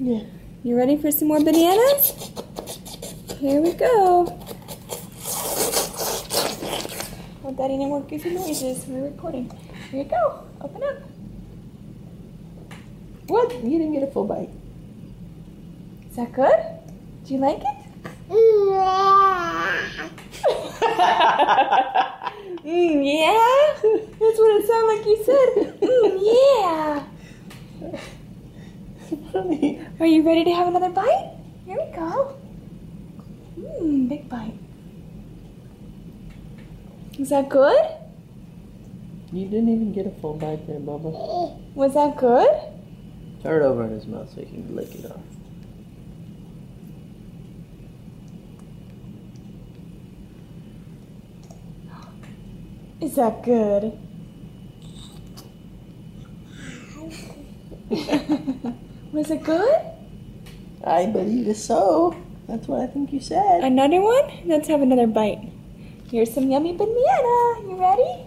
Yeah. You ready for some more bananas? Here we go. Well, Daddy didn't work goofy noises. We're recording. Here you go. Open up. What? You didn't get a full bite. Is that good? Do you like it? Yeah? That's what it sounded like you said. Yeah. Are you ready to have another bite? Here we go. Big bite. Is that good? You didn't even get a full bite there, Bubba. Was that good? Turn it over in his mouth so he can lick it off. Is that good? Was it good? I believe so. That's what I think you said. Another one? Let's have another bite. Here's some yummy banana. You ready?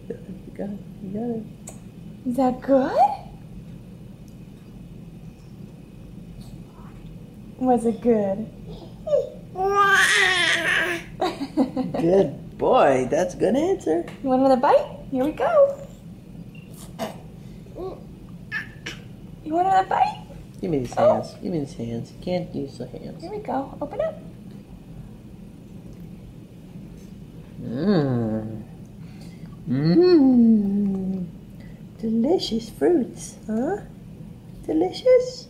You got it. You got it. Is that good? Was it good? Good boy. That's a good answer. You want another bite? Here we go. You want another bite? Give me these hands. Give me these hands. You can't use the hands. Here we go. Open up. Delicious fruits, huh? Delicious?